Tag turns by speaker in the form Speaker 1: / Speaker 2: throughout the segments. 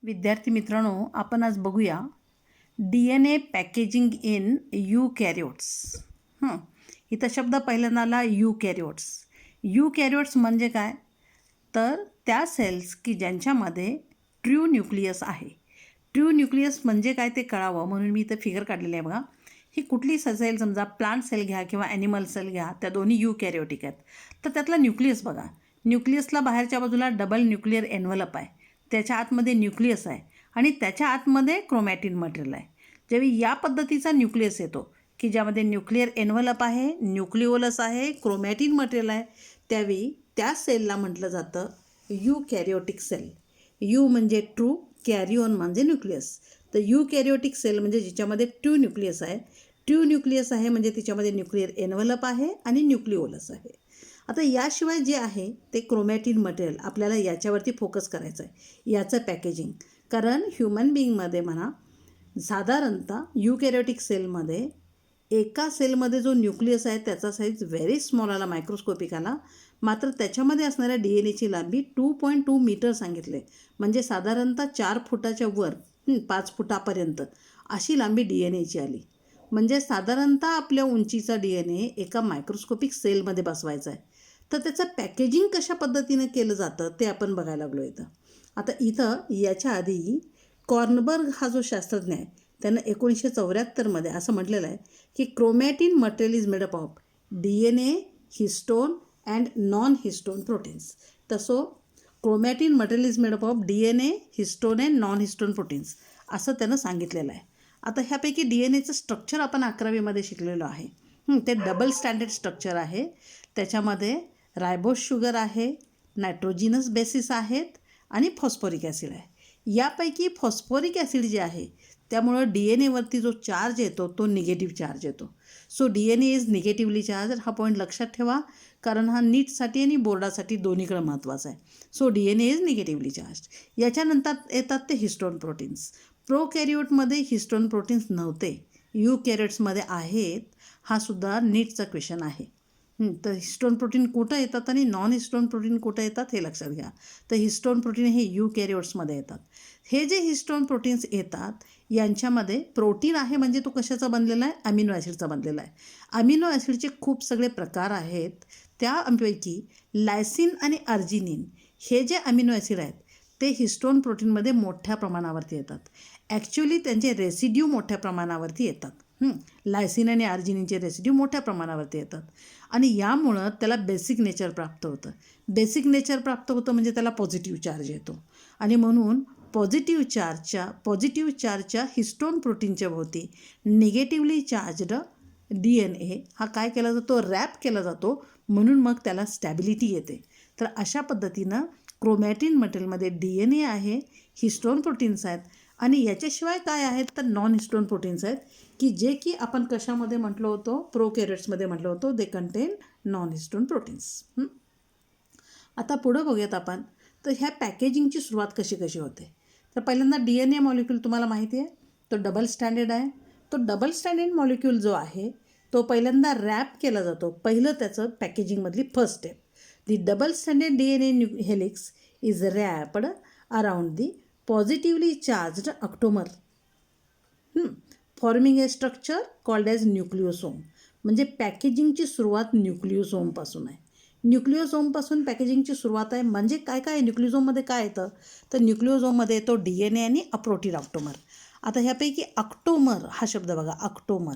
Speaker 1: विद्यार्थी मित्रांनो, आपण आज बघूया DNA पॅकेजिंग इन यूकॅरियोट्स. इथं शब्द पहिल्यांदा आला यूकॅरियोट्स. यूकॅरियोट्स म्हणजे काय? तर त्या सेल्स की ज्यांच्यामध्ये ट्रू न्यूक्लियस आहे. ट्रू न्यूक्लियस म्हणजे काय ते कळावं म्हणून मी इथं फिगर काढलेली आहे बघा. ही कुठली सेल, समजा प्लांट सेल घ्या किंवा ॲनिमल सेल घ्या, त्या दोन्ही यूकॅरियोटिक आहेत. तर त्यातला न्यूक्लियस बघा. न्यूक्लियसला बाहेरच्या बाजूला डबल न्यूक्लिअर एन्व्हलप आहे, त्याच्या आतमध्ये न्यूक्लियस आहे आणि त्याच्या आतमध्ये क्रोमॅटिन मटेरियल आहे. जेव्हा या पद्धतीचा न्यूक्लियस येतो की ज्यामध्ये न्यूक्लिअर एन्व्हलप आहे, न्यूक्लिओलस आहे, क्रोमॅटिन मटेरियल आहे, त्यावेळी त्या सेलला म्हटलं जातं यूकॅरियोटिक सेल. यू म्हणजे ट्रू, कॅरिओन म्हणजे न्यूक्लियस. तर यूकॅरियोटिक सेल म्हणजे ज्याच्यामध्ये ट्रू न्यूक्लियस आहे. ट्रू न्यूक्लियस आहे म्हणजे त्याच्यामध्ये न्यूक्लिअर एन्व्हलप आहे आणि न्यूक्लिओलस आहे. आता याशिवाय जे आहे ते क्रोमॅटिन मटेरियल, आपल्याला याच्यावरती फोकस करायचं आहे, याचं पॅकेजिंग. कारण ह्युमन बिईंगमध्ये म्हणा, साधारणतः यूकॅरियोटिक सेलमध्ये एका सेलमध्ये जो न्यूक्लियस आहे त्याचा साईज व्हेरी स्मॉल आला, मायक्रोस्कोपिक आला. मात्र त्याच्यामध्ये असणाऱ्या DNA लांबी 2.2 मीटर सांगितले, म्हणजे साधारणतः 4 फुटाच्या वर 5 फुटापर्यंत अशी लांबी DNA आली. म्हणजे साधारणतः आपल्या उंचीचा DNA एका मायक्रोस्कोपिक सेलमध्ये बसवायचा आहे. तर त्याचं पॅकेजिंग कशा पद्धतीनं केलं जातं ते आपण बघायला लागलो इथं. आता इथं याच्या आधी कॉर्नबर्ग हा जो शास्त्रज्ञ आहे त्यानं 1974मध्ये असं म्हटलेलं आहे की chromatin material is made up of DNA, histone and non histone proteins. तसं chromatin material is made up of DNA, histone and non histone proteins असं त्यानं सांगितलेलं आहे. आता ह्यापैकी DNAचं स्ट्रक्चर आपण 11वीमध्ये शिकलेलो आहे. ते डबल स्टँडर्ड स्ट्रक्चर आहे. त्याच्यामध्ये रायबोस शुगर आहे, नायट्रोजिनस बेसिस आहेत आणि फॉस्फोरिक ॲसिड आहे. यापैकी फॉस्फोरिक ॲसिड जे आहे त्यामुळं DNAवरती जो चार्ज येतो तो निगेटिव्ह चार्ज येतो. So DNA is negatively charge. हा पॉईंट लक्षात ठेवा, कारण हा नीटसाठी आणि बोर्डासाठी दोन्हीकडे महत्त्वाचा आहे. So DNA is negatively charge. याच्यानंतर येतात ते हिस्टोन प्रोटीन्स. प्रोकॅरियोटमध्ये हिस्टोन प्रोटीन्स नव्हते, यूकॅरियोट्समध्ये आहेत. हा सुद्धा नीटचा क्वेश्चन आहे. तर हिस्टोन प्रोटीन कुठं येतात आणि नॉन हिस्टोन प्रोटीन कुठं येतात हे लक्षात घ्या. तर हिस्टोन प्रोटीन हे यूकॅरियोट्समध्ये येतात. हे जे हिस्टोन प्रोटीन्स येतात यांच्यामध्ये प्रोटीन आहे, म्हणजे तो कशाचा बनलेला आहे? अमिनो ॲसिडचा बनलेला आहे. अमिनो ॲसिडचे खूप सगळे प्रकार आहेत. त्यापैकी लायसिन आणि अर्जिनिन हे जे अमिनो ॲसिड आहेत ते हिस्टोन प्रोटीनमध्ये मोठ्या प्रमाणावरती येतात. ॲक्च्युली त्यांचे रेसिड्यू मोठ्या प्रमाणावरती येतात. लायसिन आणि अर्जिनिनचे रेसिड्यू मोठ्या प्रमाणावरती येतात आणि यामुळं त्याला बेसिक नेचर प्राप्त होतं. बेसिक नेचर प्राप्त होतं म्हणजे त्याला पॉझिटिव्ह चार्ज येतो आणि म्हणून पॉझिटिव्ह चार्जच्या हिस्टोन प्रोटीनच्या भोवती निगेटिव्हली चार्जड DNA हा काय केला जातो? रॅप केला जातो, म्हणून मग त्याला स्टॅबिलिटी येते. तर अशा पद्धतीनं क्रोमॅटिन मटेरियलमध्ये DNA आहे, हिस्टोन प्रोटीन्स आहेत आणि याच्याशिवाय काय आहेत तर नॉन हिस्टोन प्रोटीन्स आहेत की जे की आपण कशामध्ये म्हटलं होतो? प्रोकॅरियोट्समध्ये म्हटलं होतं they contain non histone proteins. आता पुढं बघूयात आपण. तर ह्या पॅकेजिंगची सुरुवात कशी होते? तर पहिल्यांदा DNA मॉलिक्यूल तुम्हाला माहिती आहे तो डबल स्टँडर्ड आहे. तो डबल स्टँडर्ड मॉलिक्यूल जो आहे तो पहिल्यांदा रॅप केला जातो. पहिलं त्याचं पॅकेजिंगमधली first step. The double standard DNA helix is wrapped around the positively charged octamer forming a structure called as nucleosome. म्हणजे पॅकेजिंगची सुरुवात न्यूक्लिओसोमपासून आहे. न्यूक्लिओसोमपासून पॅकेजिंगची सुरुवात आहे. म्हणजे काय काय न्यूक्लिओसोममध्ये काय येतं? तर न्यूक्लिओसोममध्ये येतो DNA आणि अप्रोटीन ऑक्टोमर. आता ह्यापैकी ऑक्टोमर हा शब्द बघा, ऑक्टोमर.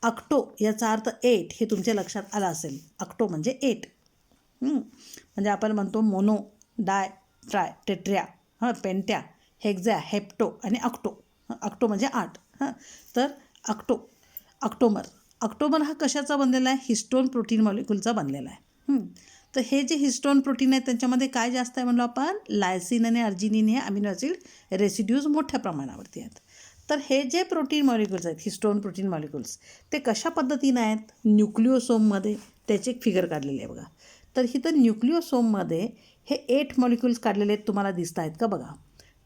Speaker 1: ऑक्टो याचा अर्थ 8 हे तुमच्या लक्षात आलं असेल. ऑक्टो म्हणजे 8. म्हणजे आपण म्हणतो मोनो, डाय, ट्राय, टेट्र्या, पेंट्या, हेक्झा, हेप्टो आणि ऑक्टो. ऑक्टो म्हणजे 8. तर ऑक्टोमर हा कशाचा बनलेला आहे? हिस्टोन प्रोटीन मॉलिक्यूलचा बनलेला आहे. तर हे जे हिस्टोन प्रोटीन आहे त्यांच्यामध्ये काय जास्त आहे म्हणलो आपण? लायसिन आणि अर्जिनिन हे अमिनो ॲसिड रेसिड्यूज मोठ्या प्रमाणावरती आहेत. तर हे जे प्रोटीन मॉलिक्यूल्स आहेत, हिस्टोन प्रोटीन मॉलिक्यूल्स, ते कशा पद्धतीनं आहेत? न्यूक्लिओसोममध्ये त्याचे एक फिगर काढलेले आहे बघा. तर इथं न्यूक्लिओसोममध्ये हे 8 मॉलिक्यूल्स काढलेले आहेत, तुम्हाला दिसत आहेत का बघा.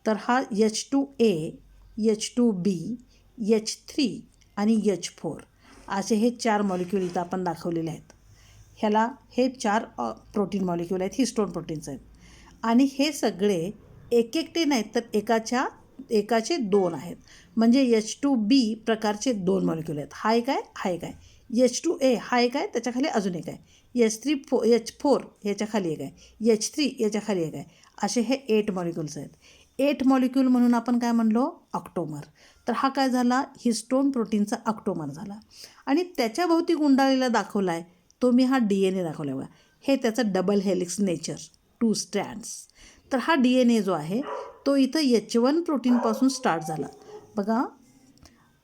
Speaker 1: तर हा H2A, H2B, H3 आणि H4 असे हे 4 मॉलिक्यूल इथं आपण दाखवलेले आहेत. ह्याला हे 4 प्रोटीन मॉलिक्यूल आहेत, हिस्टोन प्रोटीन्स आहेत आणि हे सगळे एक एकटे नाहीत तर एकाचे दोन आहेत. म्हणजे H2B प्रकारचे दोन मॉलिक्यूल आहेत. हा एक आहे. H2A हा एक आहे, त्याच्याखाली अजून एक आहे. H4 याच्या खाली एक आहे. H3 याच्या खाली एक आहे. असे हे 8 मॉलिक्यूल्स आहेत. 8 मॉलिक्यूल म्हणून आपण काय म्हणलो? ऑक्टोमर. तर हा काय झाला? हिस्टोन प्रोटीनचा ऑक्टोमर झाला. आणि त्याच्या भोवती गुंडाळलेला दाखवला आहे तो मी हा DNA दाखवला बघा. हे त्याचं डबल हेलिक्स नेचर, 2 स्ट्रँड्स. तर हा DNA जो आहे तो इथं H1 प्रोटीनपासून स्टार्ट झाला. बघा,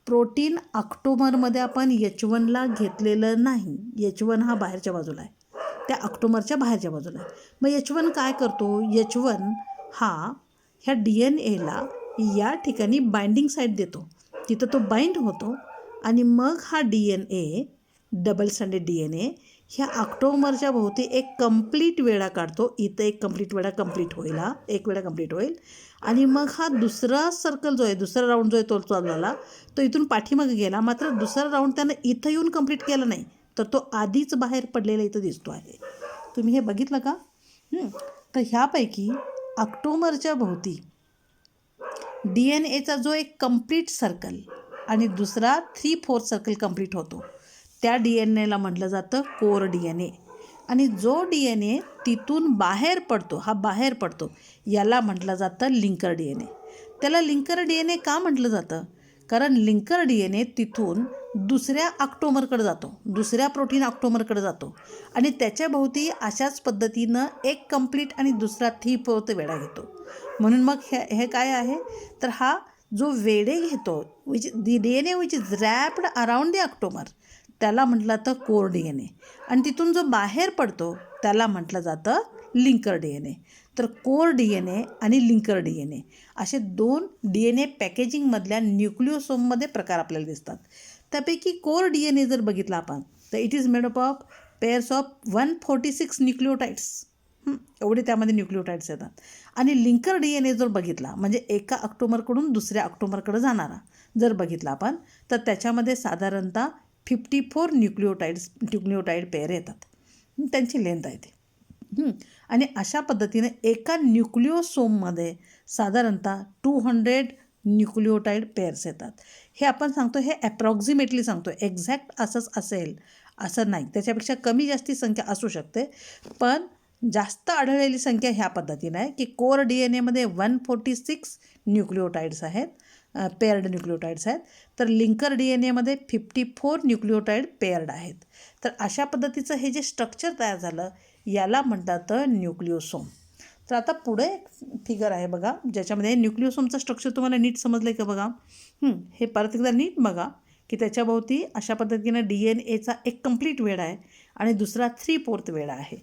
Speaker 1: प्रोटीन ऑक्टोमरमध्ये आपण H1ला घेतलेलं नाही. H1 हा बाहेरच्या बाजूला आहे, त्या ऑक्टोमरच्या बाहेरच्या बाजूला आहे. मग H1 काय करतो? H1 हा ह्या DNAला या ठिकाणी बाइंडिंग साईट देतो, तिथं तो बाइंड होतो आणि मग हा DNA, डबल स्टँडर्ड DNA ह्या ऑक्टोमरच्या भोवती एक कंप्लीट वेळा काढतो. इथं एक कंप्लीट वेळा कंप्लीट होईल, हा एक वेळा कंप्लीट होईल. आणि मग हा दुसरा सर्कल जो आहे, दुसरा राऊंड जो आहे तो चालू झाला, तो इथून पाठीमागे गेला. मात्र दुसरा राऊंड त्यानं इथं येऊन कंप्लीट केला नाही, तर तो आधीच बाहेर पडलेला इथं दिसतो आहे. तुम्ही हे बघितलं का? तर ह्यापैकी ऑक्टोमरच्या भोवती DNAचा जो एक कंप्लीट सर्कल आणि दुसरा 3/4 सर्कल कंप्लीट होतो, त्या DNAला म्हटलं जातं कोर DNA. आणि जो DNA तिथून बाहेर पडतो, हा बाहेर पडतो, याला म्हटलं जातं लिंकर DNA. त्याला लिंकर DNA का म्हटलं जातं? कारण लिंकर DNA तिथून दुसऱ्या ऑक्टोमरकडे जातो, दुसऱ्या प्रोटीन ऑक्टोमरकडे जातो आणि त्याच्या भोवती अशाच पद्धतीनं एक कंप्लीट आणि दुसरा 3/4 वेढा घेतो. म्हणून मग हे काय आहे? तर हा जो वेढे घेतो, DNA which is wrapped around the octamer, त्याला म्हटलं जातं कोर DNA. आणि तिथून जो बाहेर पडतो त्याला म्हटलं जातं लिंकर DNA. तर कोर DNA आणि लिंकर DNA असे 2 DNA पॅकेजिंगमधल्या न्यूक्लिओसोममध्ये प्रकार आपल्याला दिसतात. त्यापैकी कोर DNA जर बघितला आपण तर it is made up of pairs of 146 न्यूक्लिओटाइड्स. एवढे त्यामध्ये न्यूक्लिओटाइड्स येतात. आणि लिंकर DNA जर बघितला, म्हणजे एका ऑक्टोमरकडून दुसऱ्या ऑक्टोमरकडे जाणारा जर बघितला आपण, तर त्याच्यामध्ये साधारणतः 54 न्यूक्लिओटाइड पेअर येतात. त्यांची लेंथ आहे ती. आणि अशा पद्धतीने एका न्यूक्लिओसोममध्ये साधारणतः 200 न्यूक्लिओटाइड पेअर्स येतात. हे आपण सांगतो, हे ॲप्रॉक्झिमेटली सांगतो, एक्झॅक्ट असंच असेल असं नाही, त्याच्यापेक्षा कमी जास्ती संख्या असू शकते. पण जास्त आढळलेली संख्या ह्या पद्धतीने आहे की कोर DNAमध्ये 146 न्यूक्लिओटाइड्स आहेत, पेअर्ड न्यूक्लिओटाइड्स आहेत. तर लिंकर DNAमध्ये 54 न्यूक्लिओटाइड पेअर्ड आहेत. तर अशा पद्धतीचं हे जे स्ट्रक्चर तयार झालं याला म्हणतात न्यूक्लिओसोम. तर आता पुढे एक फिगर आहे बघा, ज्याच्यामध्ये न्यूक्लिओसोमचं स्ट्रक्चर तुम्हाला नीट समजलं आहे का बघा. हे परत एकदा नीट बघा की त्याच्याभोवती अशा पद्धतीनं DNAचा एक कंप्लीट वेढा आहे आणि दुसरा 3/4 वेढा आहे.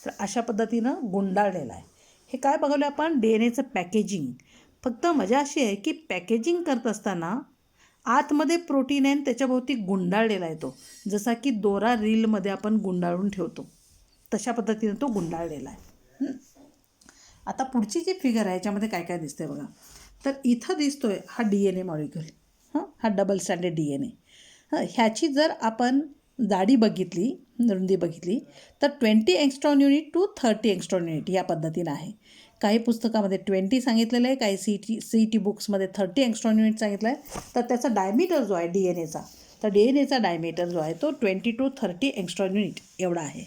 Speaker 1: तर अशा पद्धतीनं गुंडाळलेला आहे. हे काय बघवलं आपण? DNAचं पॅकेजिंग. फक्त मजा अशी आहे की पॅकेजिंग करत असताना आतमध्ये प्रोटीन आहे आणि त्याच्याभोवती गुंडाळलेला आहे तो, जसा की दोरा रीलमध्ये आपण गुंडाळून ठेवतो तशा पद्धतीनं तो गुंडाळलेला आहे. आता पुढची जी फिगर आहे याच्यामध्ये काय काय दिसतंय बघा. तर इथं दिसतोय हा DNA मॉलिक्यूल, हा डबल स्टँडर्ड DNA. ह्याची जर आपण जाडी बघितली, रुंदी बघितली, तर 20 angstrom unit to 30 angstrom unit या पद्धतीनं आहे. काही पुस्तकामध्ये 20 सांगितलेलं आहे, काही CET बुक्समध्ये 30 एंगस्ट्रॉम युनिट सांगितलं आहे. तर त्याचा डायमीटर जो आहे DNAचा, तर DNAचा डायमीटर जो आहे तो 20 to 30 एंगस्ट्रॉम युनिट एवढा आहे.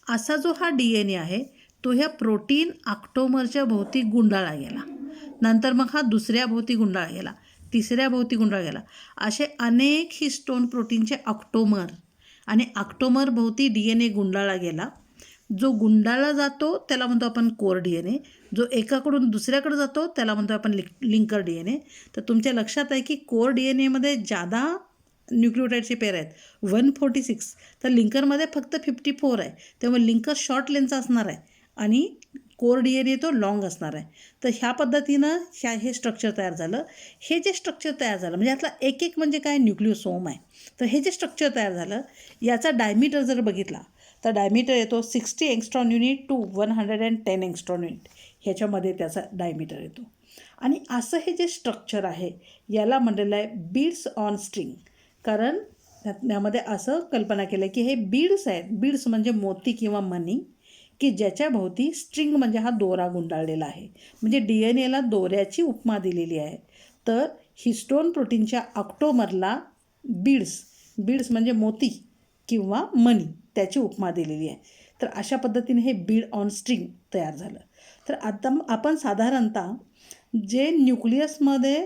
Speaker 1: असा जो हा DNA आहे तो ह्या प्रोटीन ऑक्टोमरच्या भोवती गुंडाळला गेला, नंतर मग हा दुसऱ्या भोवती गुंडाळला गेला, तिसऱ्या भोवती गुंडाळला गेला. असे अनेक हिस्टोन प्रोटीनचे ऑक्टोमर आणि ऑक्टोमर भोवती DNA गुंडाळला गेला. जो गुंडाळला जातो त्याला म्हणतो आपण कोर DNA, जो एकाकडून दुसऱ्याकडे जातो त्याला म्हणतो आपण लिंकर DNA. तर तुमच्या लक्षात आहे की कोर DNAमध्ये जादा न्यूक्लिओटाइडचे पेअर आहेत 146, तर लिंकरमध्ये फक्त 54 आहे. त्यामुळे लिंकर शॉर्ट लेन्थचा असणार आहे आणि कोर DNA तो लॉंग असणार आहे. तर ह्या पद्धतीनं हे स्ट्रक्चर तयार झालं. हे जे स्ट्रक्चर तयार झालं म्हणजे यातला एक एक म्हणजे काय न्यूक्लिओसोम आहे. तर हे जे स्ट्रक्चर तयार झालं याचा डायमीटर जर बघितला तर डायमीटर येतो 60 angstrom unit to 110 angstrom unit, ह्याच्यामध्ये त्याचा डायमीटर येतो. आणि असं हे जे स्ट्रक्चर आहे याला म्हटलेलं आहे बीड्स ऑन स्ट्रिंग. कारण यामध्ये असं कल्पना केलं की हे बीड्स आहेत, बीड्स म्हणजे मोती किंवा मणी, की ज्याच्या भोवती स्ट्रिंग म्हणजे हा दोरा गुंडाळलेला आहे. म्हणजे DNA ला दोऱ्याची उपमा दिलेली आहे. तर हिस्टोन प्रोटीनच्या ऑक्टोमरला बीड्स म्हणजे मोती किंवा मणी त्याची उपमा दिलेली आहे. तर अशा पद्धतीने हे बीड ऑन स्ट्रिंग तयार झालं. तर आता आपण साधारणतः जे न्यूक्लियसमध्ये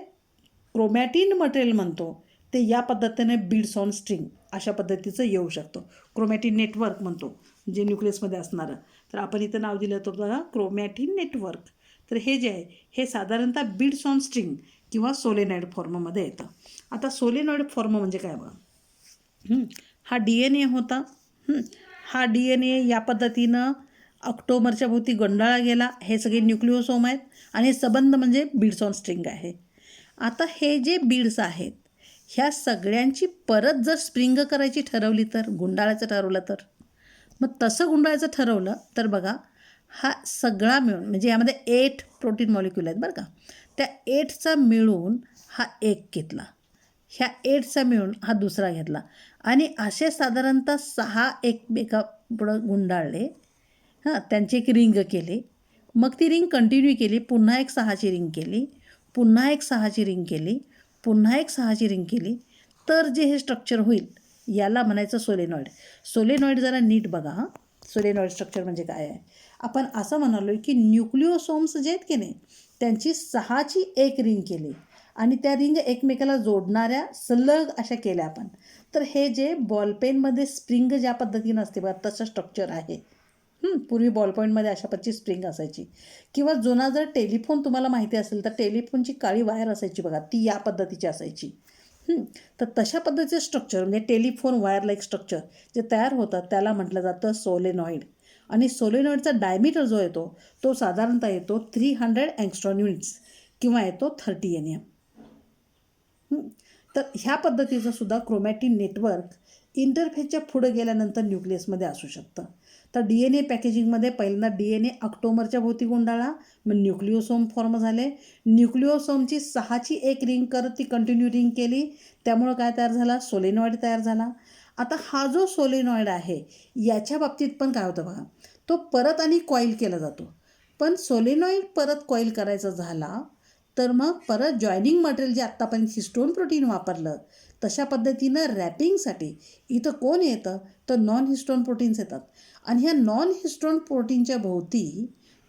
Speaker 1: क्रोमॅटिन मटेरियल म्हणतो ते या पद्धतीने बीड्स ऑन स्ट्रिंग अशा पद्धतीचं येऊ शकतो. क्रोमॅटिन नेटवर्क म्हणतो जे न्यूक्लियसमध्ये असणारं. तर आपण इथं नाव दिलं होतं बघा क्रोमॅटिन नेटवर्क. तर हे जे आहे हे साधारणतः बीड्स ऑन स्ट्रिंग किंवा सोलेनॉइड फॉर्ममध्ये येतं. आता सोलेनॉइड फॉर्म म्हणजे काय बघा. हा DNA होता. हा DNA या पद्धतीनं ऑक्टोमरच्या भोवती गुंडाळला गेला. हे सगळे न्यूक्लिओसोम आहेत आणि हे संबंध म्हणजे बीड्स ऑन स्ट्रिंग आहे. आता हे जे बीड्स आहेत ह्या सगळ्यांची परत जर स्प्रिंग करायची ठरवली तर गुंडाळायचं ठरवलं तर मग तसं गुंडाळायचं ठरवलं तर बघा हा सगळा मिळून म्हणजे यामध्ये 8 प्रोटीन मॉलिक्यूल आहेत बरं का. त्या 8चा मिळून हा एक घेतला. ह्या 8चा मिळून हा दुसरा घेतला आणि असे साधारणतः 6 एकमेकापुढं गुंडाळले. त्यांची एक रिंग केली. मग ती रिंग कंटिन्यू केली. पुन्हा एक 6ची रिंग केली. पुन्हा एक 6ची रिंग केली. पुन्हा एक 6ची रिंग केली. तर जे हे स्ट्रक्चर होईल याला म्हणायचं सोलेनॉइड. सोलेनॉइड जरा नीट बघा. सोलेनॉइड स्ट्रक्चर म्हणजे काय आहे. आपण असं म्हणालो की न्यूक्लिओसोम्स जे आहेत की नाही त्यांची 6ची एक रिंग केली आणि त्या रिंग एकमेकाला जोडणाऱ्या सलग अशा केल्या आपण. तर हे जे बॉलपेनमध्ये स्प्रिंग ज्या पद्धतीनं असते बघा तसं स्ट्रक्चर आहे. पूर्वी बॉलपॉईंटमध्ये अशा पद्धतीची स्प्रिंग असायची किंवा जुना जर टेलिफोन तुम्हाला माहिती असेल तर टेलिफोनची काळी वायर असायची बघा ती या पद्धतीची असायची. तर तशा पद्धतीचं स्ट्रक्चर म्हणजे टेलिफोन वायर लाईक स्ट्रक्चर जे तयार होतं त्याला म्हटलं जातं सोलेनॉइड. आणि सोलेनॉइडचा डायमीटर जो येतो तो साधारणतः येतो 300 अँगस्ट्रॉम युनिट्स किंवा येतो 30 NM. तर ह्या पद्धतीचं सुद्धा क्रोमॅटिन नेटवर्क इंटरफेसच्या पुढं गेल्यानंतर न्यूक्लियसमध्ये असू शकतं. तर DNA पॅकेजिंगमध्ये पहिल्यांदा DNA ऑक्टोमरच्या भोवती गुंडाळा मग न्यूक्लिओसोम फॉर्म झाले. न्यूक्लिओसोमची 6ची एक रिंग करत ती कंटिन्यू रिंग केली. त्यामुळं काय तयार झाला सोलेनॉइड तयार झाला. आता हा जो सोलेनॉइड आहे याच्या बाबतीत पण काय होतं बघा तो परत आणि कॉईल केला जातो. पण सोलेनॉइड परत कॉईल करायचा झाला तर मग परत जॉईनिंग मटेरियल जे आत्तापर्यंत हिस्टोन प्रोटीन वापरलं तशा पद्धतीनं रॅपिंगसाठी इथं कोण येतं तर नॉन हिस्टोन प्रोटीन्स येतात. आणि ह्या नॉन हिस्टोन प्रोटीनच्या भोवती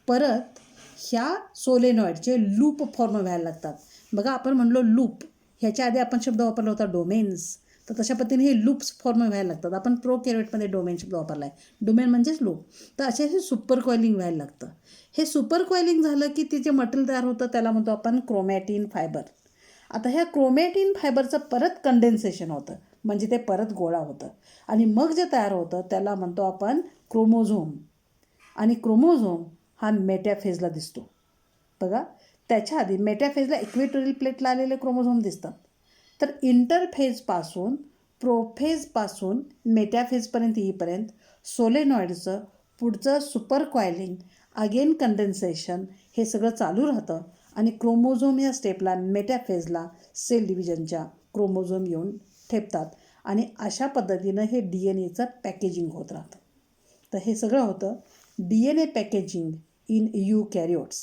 Speaker 1: परत ह्या सोलेनॉइडचे लूप फॉर्म व्हायला लागतात. बघा आपण म्हणलो लूप ह्याच्या आधी आपण शब्द वापरला होता डोमेन्स. तर तशा पद्धतीने हे लूप्स फॉर्म व्हायला लागतात. आपण प्रोकॅरियोटमध्ये डोमेन शब्द वापरला आहे. डोमेन म्हणजेच लूप. तर असे हे सुपर कॉइलिंग व्हायला लागतं. हे सुपर कॉइलिंग झालं की ते जे मटेरियल तयार होतं त्याला म्हणतो आपण क्रोमॅटिन फायबर. आता ह्या क्रोमॅटिन फायबरचं परत कंडेन्सेशन होतं म्हणजे ते परत गोळा होतं आणि मग जे तयार होतं त्याला म्हणतो आपण क्रोमोझोम. आणि क्रोमोझोम हा मेटॅफेजला दिसतो बघा. त्याच्या आधी मेटॅफेजला इक्वेटोरियल प्लेटला आलेले क्रोमोझोम दिसतात. तर इंटरफेजपासून प्रोफेजपासून मेटॅफेजपर्यंत येईपर्यंत सोलेनॉइडचं पुढचं सुपर कॉइलिंग अगेन कंडेन्सेशन हे सगळं चालू राहतं आणि क्रोमोझोम या स्टेपला मेटॅफेजला सेल डिव्हिजनच्या क्रोमोझोम येऊन ठेपतात आणि अशा पद्धतीनं हे DNAचं पॅकेजिंग होत राहतं. तर हे सगळं होतं DNA पॅकेजिंग इन यूकॅरियोट्स.